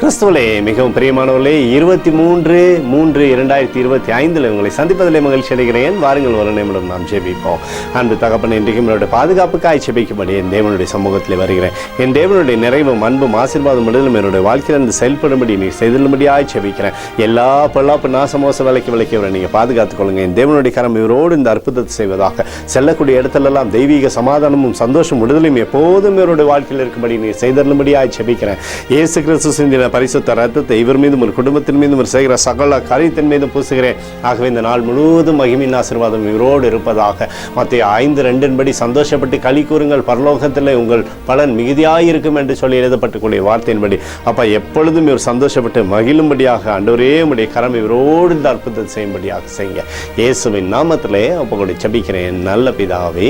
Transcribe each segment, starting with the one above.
கிறிஸ்துவிலே மிகவும் பிரியமானவர்களே, 23/3/2025 உங்களை சந்திப்பதிலே மகிழ்ச்சி அடைகிறேன். வாருங்கள், ஒரு நிமிடம் நாம் ஜெபிப்போம். அன்பு தகப்பன், இன்றைக்கும் என்னுடைய பாதுகாப்புக்காய் ஜெபிக்கும்படி என் தேவனுடைய சமூகத்தில் வருகிறேன். என் தேவனுடைய நிறைவும் அன்பும் ஆசீர்வாதம் விடுதலும் என்னுடைய வாழ்க்கையிலிருந்து செயல்படும்படி நீ செய்தலும்படியாய் ஜெபிக்கிறேன். எல்லா பொல்லாப்பு நாசமோச விலைக்கு நீங்கள் பாதுகாத்துக் கொள்ளுங்க. என் தேவனுடைய கரம் இவரோடு இந்த அற்புதத்தை செய்வதாக, செல்லக்கூடிய இடத்திலெல்லாம் தெய்வீக சமாதானமும் சந்தோஷம் விடுதலையும் எப்போதும் இவருடைய வாழ்க்கையில் இருக்கும்படி நீ செய்தலும்படியாய் ஜெபிக்கிறேன். இயேசு கிறிஸ்து சிந்தின பரிசுத்த ரத்தத்தை இவர் மீதும் ஒரு குடும்பத்தின் மீதும் ஒரு செய்கிற சகல காரியத்தின் மீதும் பூசுகிறேன். ஆகவே இந்த நாள் முழுவதும் மகிமையின் ஆசீர்வாதம் இவரோடு இருப்பதாக. மத்தேயு 5:2 சந்தோஷப்பட்டு களி கூறுங்கள், பரலோகத்தில் உங்கள் பலன் மிகுதியாயிருக்கும் என்று சொல்லி எழுதப்பட்டுக்கூடிய வார்த்தையின்படி அப்பா எப்பொழுதும் இவர் சந்தோஷப்பட்டு மகிழும்படியாக ஆண்டவரே உம்முடைய கரம் இவரோடு இந்த அற்புதத்தை செய்யும்படியாக செய்யுங்க. இயேசுவின் நாமத்திலே அப்படி ஜெபிக்கிறேன் நல்ல பிதாவே,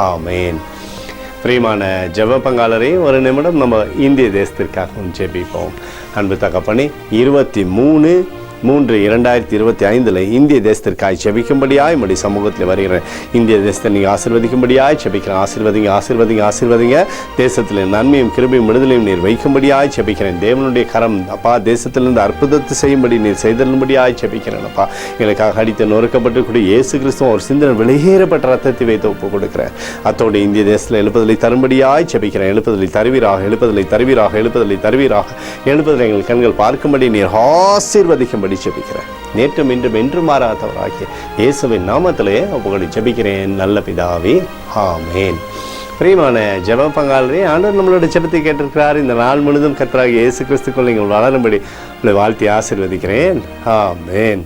ஆமேன். பிரியமான ஜெப பங்காளரே, ஒரு நிமிடம் நம்ம இந்திய தேசத்திற்காக ஜெபிப்போம். அன்பு தகப்பனே, 23/3/2025 இந்திய தேசத்திற்காய் ஜெபிக்கும்படியாய் உம்முடைய சமூகத்தில் வருகிறேன். இந்திய தேசத்தை நீங்கள் ஆசீர்வதிக்கும்படியாய் ஜெபிக்கிறேன். ஆசீர்வதிங்க. தேசத்தில் நன்மையும் கிருபையும் விடுதலையும் நீர் வைக்கும்படியாய் ஜெபிக்கிறேன். தேவனுடைய கரம் அப்பா தேசத்திலிருந்து அற்புதத்தை செய்யும்படி நீர் செய்தலும்படியாய் ஜெபிக்கிறேன். அப்பா எங்களுக்காக அடித்து நொறுக்கப்பட்டு இயேசு கிறிஸ்துவ ஒரு சிந்தனை வெளியேறப்பட்ட ரத்தத்தை வைத்து ஒப்பு கொடுக்கிறேன். அத்தோடு இந்திய தேசத்தில் எழுப்புதலை தரும்படியாய் ஜெபிக்கிறேன். எழுப்புதலை தருவீராக எங்கள் கண்கள் பார்க்கும்படி நீர் ஆசீர்வதிக்கும்படி ஜெபிக்கிறேன். நேற்றும் இன்றும் என்றும் மாறாதவராகிய இயேசுவின் நாமத்திலே உங்களை ஜெபிக்கிறேன் நல்ல பிதாவே, ஆமேன். பிரியமான ஜெப பங்காளரே, ஆண்டவர் நம்மளோட ஜெபத்தை கேட்டிருக்கிறார். இந்த நாள் முழுதும் கர்த்தராகிய இயேசு கிறிஸ்துக்குள் நீங்கள் வளரும்படி உங்களை வாழ்த்தி ஆசீர்வதிக்கிறேன். ஆமேன்.